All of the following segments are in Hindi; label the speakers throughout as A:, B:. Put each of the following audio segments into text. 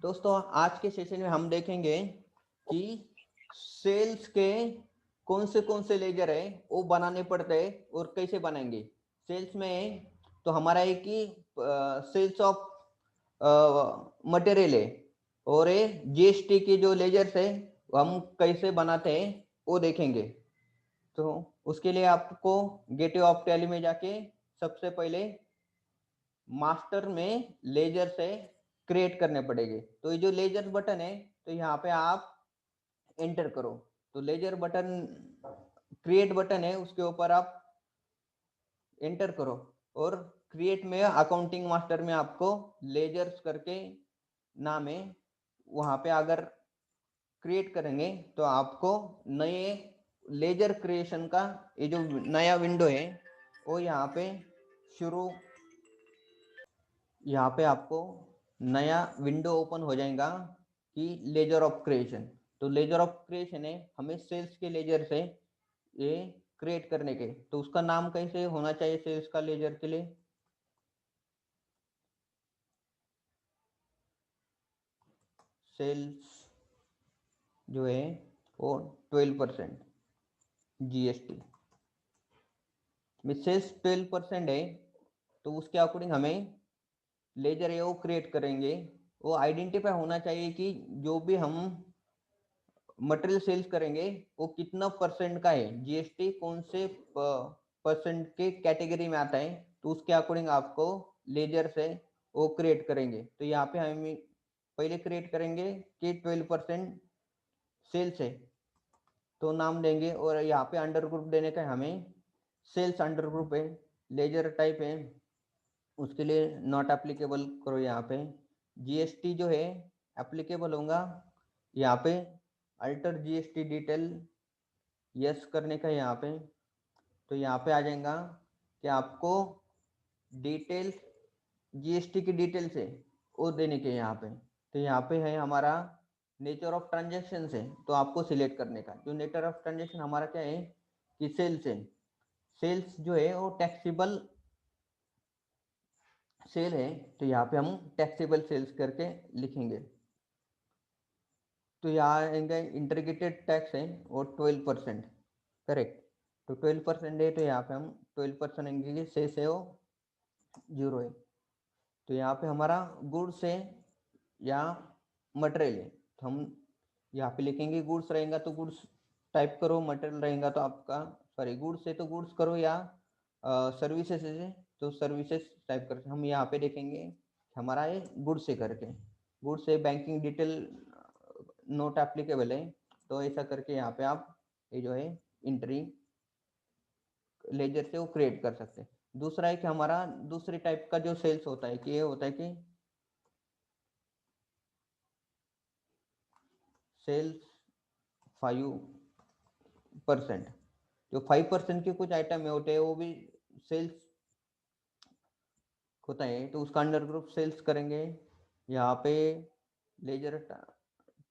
A: दोस्तों आज के सेशन में हम देखेंगे कि सेल्स के कौन से लेजर है वो बनाने पड़ते हैं और कैसे बनाएंगे। सेल्स में तो हमारा है कि सेल्स ऑफ मटेरियल है और ये जीएसटी के जो लेजर्स है हम कैसे बनाते हैं वो देखेंगे। तो उसके लिए आपको गेटवे ऑफ टैली में जाके सबसे पहले मास्टर में लेजर से क्रिएट करने पड़ेंगे। तो ये जो लेजर बटन है तो यहाँ पे आप एंटर करो। तो लेजर बटन क्रिएट बटन है उसके ऊपर आप एंटर करो और क्रिएट में अकाउंटिंग मास्टर में आपको लेजर्स करके नाम है, वहां पे अगर क्रिएट करेंगे तो आपको नए लेजर क्रिएशन का ये जो नया विंडो है वो यहाँ पे शुरू, यहाँ पे आपको नया विंडो ओपन हो जाएगा कि लेजर ऑफ क्रिएशन। तो लेजर ऑफ क्रिएशन है हमें सेल्स के लेजर से ये क्रिएट करने के, तो उसका नाम कैसे होना चाहिए सेल्स का लेजर के लिए। सेल्स जो है वो 12% जीएसटी में सेल्स 12% है, तो उसके अकॉर्डिंग हमें लेजर है वो क्रिएट करेंगे। वो आइडेंटिफाई होना चाहिए कि जो भी हम मटेरियल सेल्स करेंगे वो कितना परसेंट का है, जीएसटी कौन से परसेंट के कैटेगरी में आता है, तो उसके अकॉर्डिंग आपको लेजर से वो क्रिएट करेंगे। तो यहाँ पे हम पहले क्रिएट करेंगे कि 12% सेल्स है तो नाम देंगे और यहाँ पे अंडर ग्रुप देने का हमें सेल्स अंडर ग्रुप है, लेजर टाइप है उसके लिए नॉट एप्लीकेबल करो। यहाँ पे जीएसटी जो है एप्लीकेबल होगा, यहाँ पे अल्टर जीएसटी डिटेल यस करने का यहाँ पे। तो यहाँ पे आ जाएगा कि आपको डिटेल्स जीएसटी की डिटेल्स है वो देने के यहाँ पे। तो यहाँ पे है हमारा नेचर ऑफ ट्रांजेक्शन है, तो आपको सिलेक्ट करने का जो नेचर ऑफ ट्रांजेक्शन हमारा क्या है कि सेल्स है। सेल्स जो है वो टैक्सेबल सेल है, तो यहाँ पे हम टैक्सेबल सेल्स करके लिखेंगे। तो यहाँ आएंगे इंटीग्रेटेड टैक्स है वो 12%, करेक्ट। तो 12% है तो यहाँ पे हम 12% आएंगे, शेष है वो 0 है। तो यहाँ पे हमारा गुड्स है या मटेरियल है, तो हम यहाँ पे लिखेंगे गुड्स रहेगा तो गुड्स टाइप करो, मटेरियल रहेगा तो आपका सॉरी गुड्स है तो गुड्स करो या सर्विसेज है तो सर्विसेज टाइप करके हम यहाँ पे देखेंगे हमारा ये गुड्स है करके। गुड्स है बैंकिंग डिटेल नोट एप्लीकेबल है, तो ऐसा करके यहाँ पे आप ये जो है एंट्री लेजर से वो क्रिएट कर सकते हैं। दूसरा है कि हमारा दूसरी टाइप का जो सेल्स होता है कि ये होता है कि सेल्स 5%, जो 5% के कुछ आइटम होते हैं वो भी सेल्स होता है, तो उसका अंडर ग्रुप सेल्स करेंगे। यहाँ पे लेजर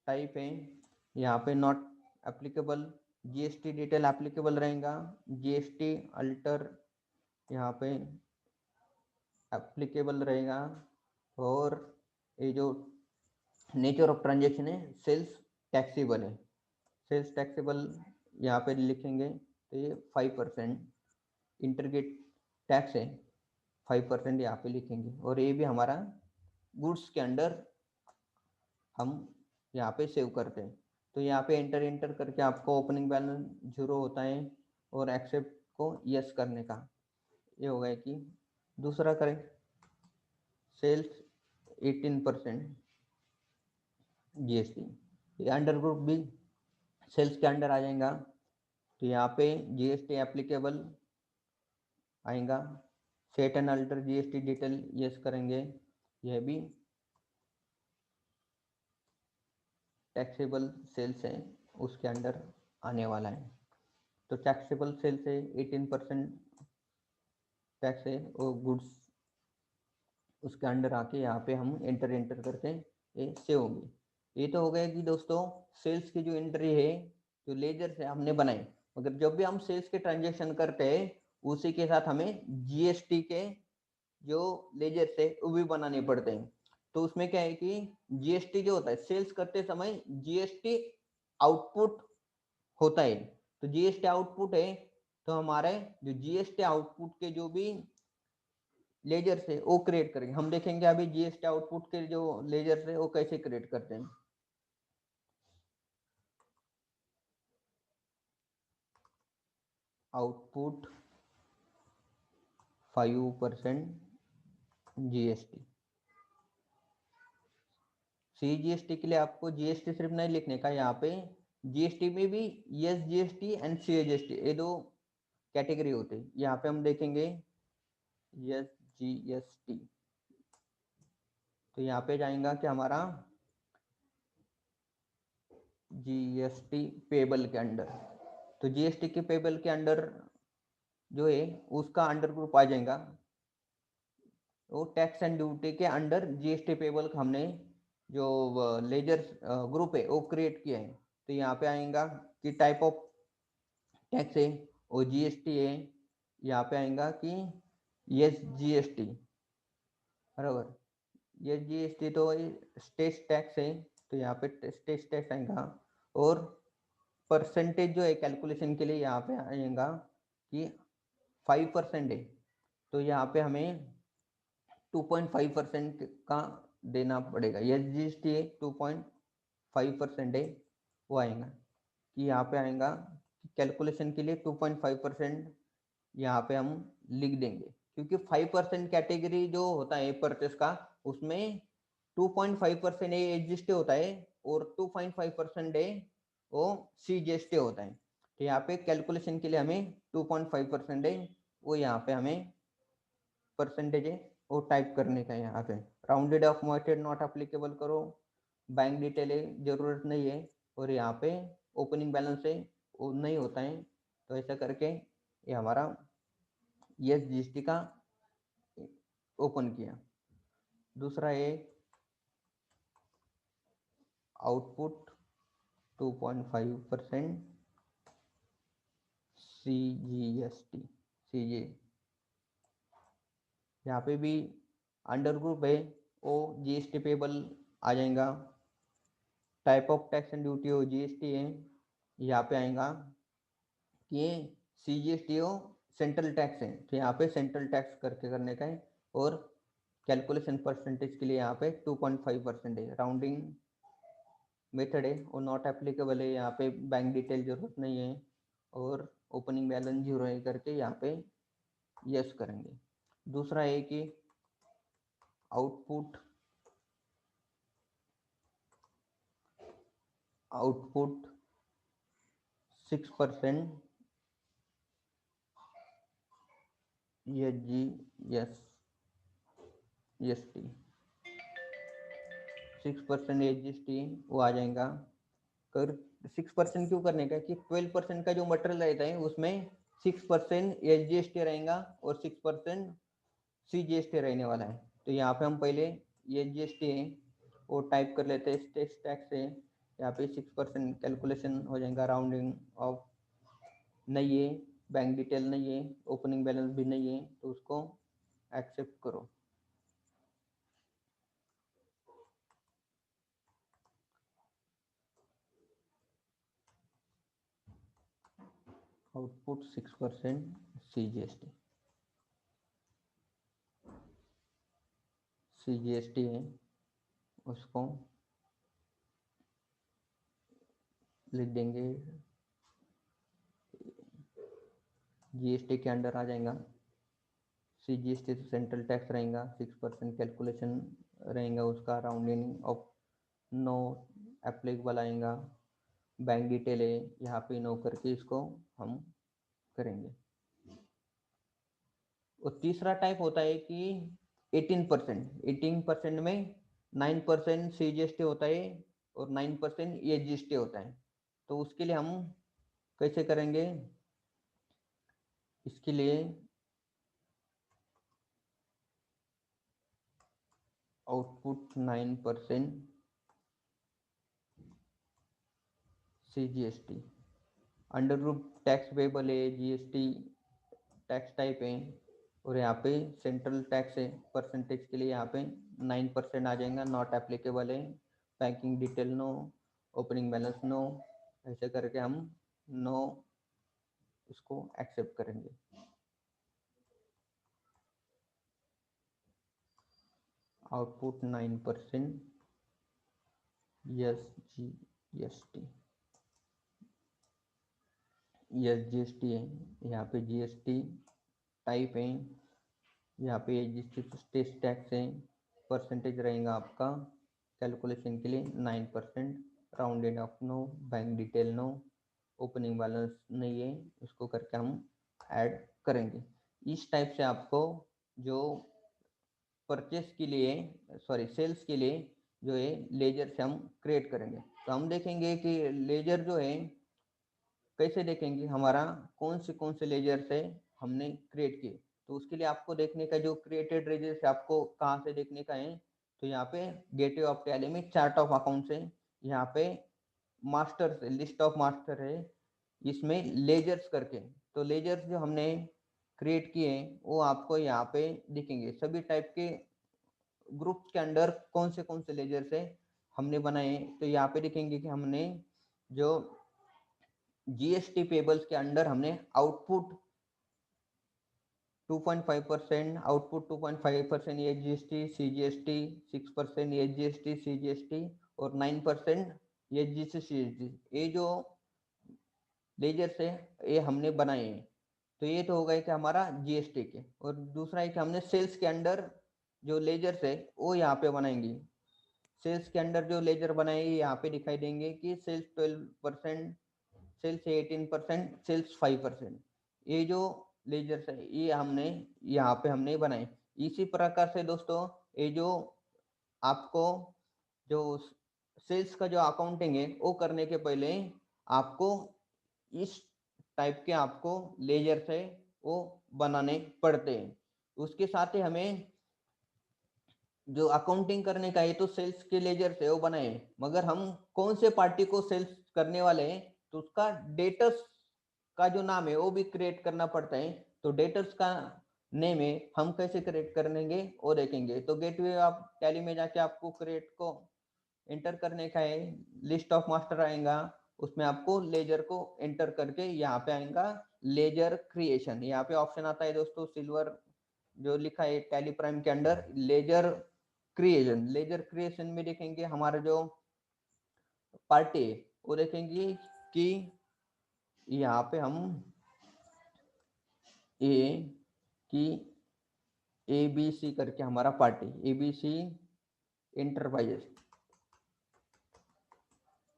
A: टाइप है, यहाँ पे not applicable, GST detail applicable रहेगा, जीएसटी अल्टर यहाँ पे एप्लीकेबल रहेगा। और ये जो नेचर ऑफ ट्रांजेक्शन है सेल्स टैक्सेबल है, सेल्स टैक्सेबल यहाँ पे लिखेंगे तो ये 5% इंटरगेट टैक्स है 5% यहाँ पे लिखेंगे। और ये भी हमारा गुड्स के अंडर हम यहाँ पे सेव करते हैं। तो यहाँ पे एंटर करके आपको ओपनिंग बैलेंस 0 होता है और एक्सेप्ट को यस करने का ये हो गया कि दूसरा करें सेल्स 18% जीएसटी, ये अंडर ग्रुप भी सेल्स के अंडर आ जाएगा। तो यहाँ पे जीएसटी एप्लीकेबल आएगा, set and alter GST detail yes करेंगे, यह भी टैक्सेबल सेल्स है उसके अंडर आने वाला है। तो टैक्सेबल सेल्स है 18% टैक्स है और गुड्स उसके अंडर आके यहाँ पे हम एंटर करके ये सेव होंगे। ये तो हो गया कि दोस्तों सेल्स की जो एंट्री है जो लेजर से हमने बनाई, मगर जब भी हम सेल्स के ट्रांजेक्शन करते हैं उसी के साथ हमें जीएसटी के जो लेजर से वो भी बनाने पड़ते हैं। तो उसमें क्या है कि जीएसटी जो होता है सेल्स करते समय जीएसटी आउटपुट होता है। तो जीएसटी आउटपुट है तो हमारे जो जीएसटी आउटपुट के जो भी लेजर से वो क्रिएट करेंगे। हम देखेंगे अभी जीएसटी आउटपुट के जो लेजर से वो कैसे क्रिएट करते हैं। Output 5% GST. सीजीएसटी के लिए आपको जीएसटी सिर्फ नहीं लिखने का, यहाँ पे जीएसटी में भी एस जीएसटी एंड सीजीएसटी ये दो कैटेगरी होते हैं। यहाँ पे हम देखेंगे एस जीएसटी, तो यहाँ पे जाएगा कि हमारा जीएसटी पेबल के अंडर। तो जीएसटी के पेबल के अंडर जो है उसका अंडर ग्रुप आ जाएगा, वो टैक्स एंड ड्यूटी के अंडर जीएसटी पेबल का हमने जो लेजर ग्रुप है वो क्रिएट किया है। तो यहाँ पे आएगा कि टाइप ऑफ टैक्स है और जीएसटी है। यहाँ पे आएगा कि यस जीएसटी बराबर। ये जीएसटी तो स्टेट टैक्स है, तो यहाँ पे स्टेट टैक्स आएगा। और परसेंटेज जो है कैलकुलेशन के लिए यहाँ पे आएगा कि 5% है, तो यहाँ पे हमें 2.5% का देना पड़ेगा। एस जी एस टी 2.5% है वो आएगा कि यहाँ पे आएगा कैलकुलेशन के लिए 2.5% यहाँ पे हम लिख देंगे, क्योंकि 5% कैटेगरी जो होता है परचेस का उसमें 2.5% एस जी एस टी होता है और 2.5% है वो सी जी एस टी होता है। तो यहाँ पे कैलकुलेशन के लिए हमें 2.5% है वो यहाँ पे हमें परसेंटेज है वो टाइप करने का। यहाँ पे rounded off mooted not applicable करो, बैंक डिटेल है जरूरत नहीं है, और यहाँ पे ओपनिंग बैलेंस है वो नहीं होता है। तो ऐसा करके ये हमारा यस जीएसटी का ओपन किया। दूसरा है आउटपुट 2.5% सीजीएसटी सीजे। यहाँ पे भी अंडर ग्रुप है वो जीएसटी पेबल आ जाएगा। Type of tax and duty हो जीएसटी है, यहाँ पे आएगा कि सीजीएसटी हो सेंट्रल टैक्स है, तो यहाँ पे सेंट्रल टैक्स करके करने का है। और कैलकुलेशन परसेंटेज के लिए यहाँ पे 2.5% है। राउंडिंग मेथड है वो नॉट एप्लीकेबल है, यहाँ पे बैंक डिटेल जरूरत नहीं है। और ओपनिंग बैलेंस जीरो है करके यहाँ पे यस करेंगे। दूसरा है कि output 6% S G S S T 6% S G S T वो आ जाएगा। कर 6% क्यों करने का कि 12% का जो मटेरियल रहता है उसमें 6% एस जी एस टी रहेगा और 6% सी जी एस टी रहने वाला है। तो यहाँ पे हम पहले एस जी एस टी है वो टाइप कर लेते हैं। स्टेट टैक्स है यहाँ पे 6% कैलकुलेशन हो जाएगा। राउंडिंग ऑफ नहीं है, बैंक डिटेल नहीं है, ओपनिंग बैलेंस भी नहीं है, तो उसको एक्सेप्ट करो। आउटपुट 6% सीजीएसटी सीजीएसटी है उसको लिख देंगे। जीएसटी के अंडर आ जाएगा। सीजीएसटी तो सेंट्रल टैक्स रहेगा, 6% कैलकुलेशन रहेगा उसका। राउंडिंग ऑफ नो एप्लीकेबल आएगा। बैंक डिटेल है यहाँ पे नो करके इसको हम करेंगे। और तीसरा टाइप होता है कि 18% में 9% सीजीएसटी होता है और 9% ईजीएसटी होता है। तो उसके लिए हम कैसे करेंगे, इसके लिए output 9% CGST under group tax payable है, जीएसटी टैक्स टाइप है, और यहाँ पे सेंट्रल टैक्स है, परसेंटेज के लिए यहाँ पे 9% आ जाएगा, नॉट एप्लीकेबल है, banking detail no, opening balance no, ऐसे करके हम नो इसको एक्सेप्ट करेंगे। Output 9% yes GST, yes GST है, यहाँ पे जीएसटी टाइप है, यहाँ पे स्टेट टैक्स है, परसेंटेज रहेगा आपका कैलकुलेशन के लिए 9%, rounded off no, bank detail no, opening balance नहीं है, इसको करके हम ऐड करेंगे। इस टाइप से आपको जो परचेस के लिए सॉरी सेल्स के लिए जो है लेजर से हम क्रिएट करेंगे। तो हम देखेंगे कि लेजर जो है कैसे देखेंगे, हमारा कौन से लेजर से हमने क्रिएट किए। तो उसके लिए आपको देखने का जो क्रिएटेड लेजर से आपको कहाँ से देखने का है, तो यहाँ पे गेटवे ऑफ टैली में चार्ट ऑफ अकाउंट है, यहाँ पे मास्टर से लिस्ट ऑफ मास्टर है, इसमें लेजर्स करके, तो लेजर्स जो हमने क्रिएट किए वो आपको यहाँ पे दिखेंगे। सभी टाइप के ग्रुप्स के अंडर कौन से लेजर्स है हमने बनाए, तो यहाँ पे दिखेंगे कि हमने जो जीएसटी पेबल्स के अंडर हमने आउटपुट 2.5%, आउटपुट 2.5% ये जीएसटी सीजीएसटी, 6% ये जीएसटी सीजीएसटी और 9% ये जीएसटी, ये जो लेजर्स है ये हमने बनाए हैं। तो ये तो हो गए कि हमारा जीएसटी के, और दूसरा है कि हमने सेल्स के अंडर जो लेजर्स है वो यहाँ पे बनाएंगे। सेल्स के अंडर जो लेजर बनाएंगे यहाँ पे दिखाई देंगे कि सेल्स 12%, सेल्स 18%, सेल्स 5%, ये जो लेजर्स है ये हमने यहाँ पे हमने बनाए। इसी प्रकार से दोस्तों ये जो आपको जो सेल्स का जो अकाउंटिंग है वो करने के पहले आपको इस टाइप के आपको लेजर्स है वो बनाने पड़ते हैं। उसके साथ ही हमें जो अकाउंटिंग करने का है तो सेल्स के लेजर से वो बनाए, मगर हम कौन से पार्टी को सेल्स करने वाले हैं तो उसका डेटर्स का जो नाम है वो भी क्रिएट करना पड़ता है। तो डेटर्स का नेम है हम कैसे क्रिएट करेंगे वो देखेंगे। तो गेटवे ऑफ टैली में जाके आपको क्रिएट को एंटर करने का है, लिस्ट ऑफ मास्टर आएगा, उसमें आपको लेजर को एंटर करके यहाँ पे आएगा लेजर क्रिएशन। यहाँ पे ऑप्शन आता है दोस्तों सिल्वर जो लिखा है टैली प्राइम के under laser creation. Laser creation में देखेंगे हमारा जो पार्टी है वो देखेंगे कि यहाँ पे हम ए की ABC करके हमारा party ABC enterprises,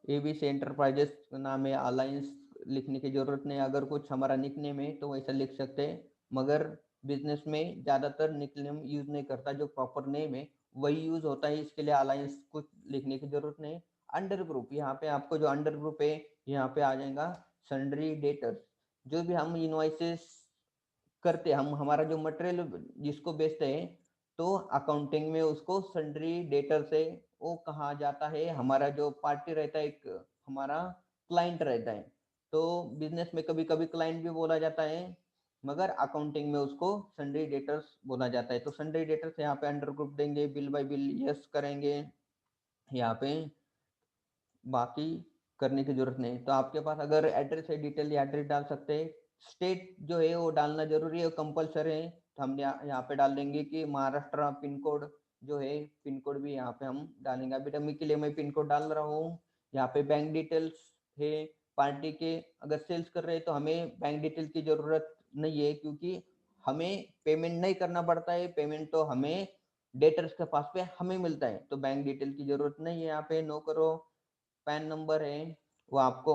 A: ABC enterprises का नाम है, अलायंस लिखने की जरूरत नहीं, अगर कुछ हमारा निकनेम है तो वैसा लिख सकते हैं, मगर बिजनेस में ज्यादातर निकनेम यूज नहीं करता, जो प्रॉपर नेम है वही यूज होता है, इसके लिए अलायंस कुछ लिखने की जरूरत नहीं। अंडर ग्रुप, यहाँ पे आपको जो अंडर ग्रुप है यहाँ पे आ जाएगा सन्ड्री डेटर्स, जो भी हम इनवॉइसेस करते हम हमारा जो मटेरियल जिसको बेचते हैं तो अकाउंटिंग में उसको सन्ड्री डेटर से वो कहा जाता है। हमारा जो पार्टी रहता है एक हमारा क्लाइंट रहता है, तो बिजनेस में कभी कभी क्लाइंट भी बोला जाता है, मगर अकाउंटिंग में उसको सन्ड्री डेटर्स बोला जाता है। तो सन्ड्री डेटर्स यहाँ पे अंडर ग्रुप देंगे, बिल बाय बिल यस करेंगे, यहाँ पे बाकी करने की जरूरत नहीं। तो आपके पास अगर एड्रेस है डिटेल एड्रेस डाल सकते हैं, स्टेट जो है वो डालना जरूरी है, कंपलसरी है, तो हम यहाँ पे डाल देंगे कि महाराष्ट्र पिन कोड जो है, पिन कोड भी यहाँ पे हम डालेंगे। अभी डमी के लिए मैं पिन कोड डाल रहा हूँ। यहाँ पे बैंक डिटेल्स है पार्टी के, अगर सेल्स कर रहे हैं तो हमें बैंक डिटेल की जरूरत नहीं है, क्योंकि हमें पेमेंट नहीं करना पड़ता है, पेमेंट तो हमें डेटर्स के पास पे हमें मिलता है, तो बैंक डिटेल की जरूरत नहीं है। यहाँ पे नो करो, पैन नंबर है वो आपको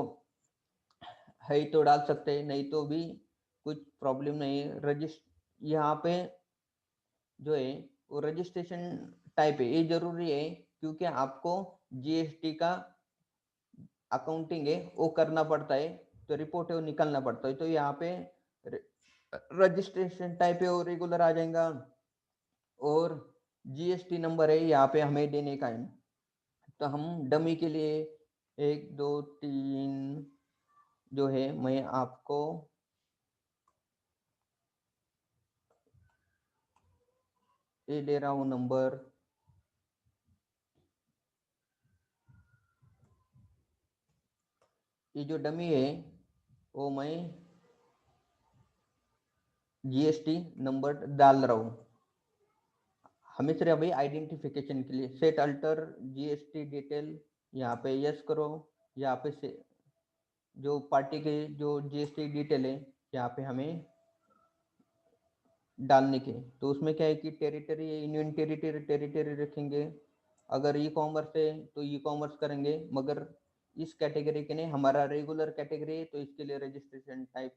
A: है तो डाल सकते हैं, नहीं तो भी कुछ प्रॉब्लम नहीं है। रजिस्टर यहाँ पे जो है वो रजिस्ट्रेशन टाइप है, ये जरूरी है क्योंकि आपको जीएसटी का अकाउंटिंग है वो करना पड़ता है, तो रिपोर्ट है वो निकालना पड़ता है। तो यहाँ पे रजिस्ट्रेशन टाइप है वो रेगुलर आ जाएगा, और जीएसटी नंबर है यहाँ पे हमें देने का है। तो हम डमी के लिए 1 2 3 जो है मैं आपको ये दे रहा हूँ नंबर, ये जो डमी है वो मैं जीएसटी नंबर डाल रहा हूँ। हमें सिर्फ अभी आइडेंटिफिकेशन के लिए सेट अल्टर जीएसटी डिटेल, यहाँ पे यस करो। यहाँ पे से जो पार्टी के जो जीएसटी डिटेल है यहाँ पे हमें डालने के, तो उसमें क्या है कि टेरिटरी यूनियन टेरिटरी रखेंगे। अगर ई कॉमर्स है तो ई कॉमर्स करेंगे, मगर इस कैटेगरी के नहीं, हमारा रेगुलर कैटेगरी है तो इसके लिए रजिस्ट्रेशन टाइप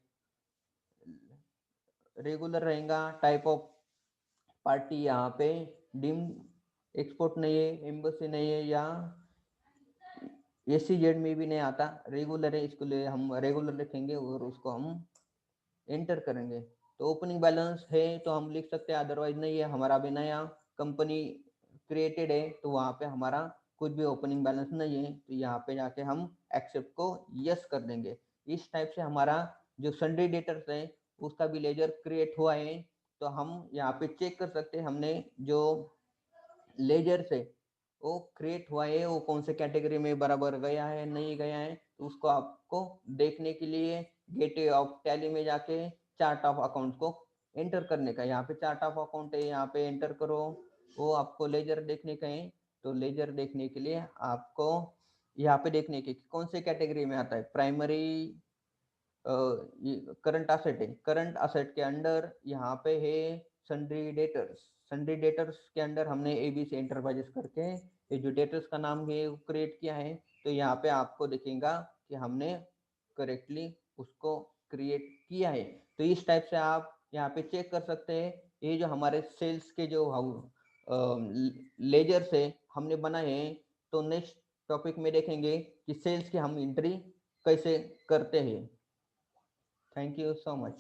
A: रेगुलर रहेगा। टाइप ऑफ पार्टी यहाँ पे डिम एक्सपोर्ट नहीं है, एम्बेसी नहीं है, या SEZ में भी नहीं आता, रेगुलर है, इसके लिए हम रेगुलर लिखेंगे और उसको हम एंटर करेंगे। तो ओपनिंग बैलेंस है तो हम लिख सकते हैं, अदरवाइज नहीं है, हमारा भी नया कंपनी क्रिएटेड है तो वहाँ पे हमारा कुछ भी ओपनिंग बैलेंस नहीं है, तो यहाँ पे जाके हम एक्सेप्ट को यस कर देंगे। इस टाइप से हमारा जो सन्ड्री डेटर्स है उसका भी लेजर क्रिएट हुआ है। तो हम यहाँ पे चेक कर सकते हैं हमने जो लेजर से वो क्रिएट हुआ है वो कौन से कैटेगरी में बराबर गया है नहीं गया है, तो उसको आपको देखने के लिए गेटवे ऑफ टैली में जाके चार्ट ऑफ अकाउंट को एंटर करने का, यहाँ पे चार्ट ऑफ अकाउंट है, यहाँ पे एंटर करो। वो आपको लेजर देखने का है, तो लेजर देखने के लिए आपको यहाँ पे देखने के कौन से कैटेगरी में आता है। प्राइमरी करंट असेट है, करंट असेट के अंडर यहाँ पे है सन्ड्री डेटर्स, सन्ड्री डेटर्स के अंडर हमने ABC एंटरप्राइजेस करके ये जो डेटर्स का नाम है वो क्रिएट किया है। तो यहाँ पे आपको दिखेगा कि हमने करेक्टली उसको क्रिएट किया है। तो इस टाइप से आप यहाँ पे चेक कर सकते हैं। ये जो हमारे सेल्स के जो लेजर से हमने बनाए हैं, तो नेक्स्ट टॉपिक में देखेंगे कि सेल्स की हम एंट्री कैसे करते हैं। Thank you so much.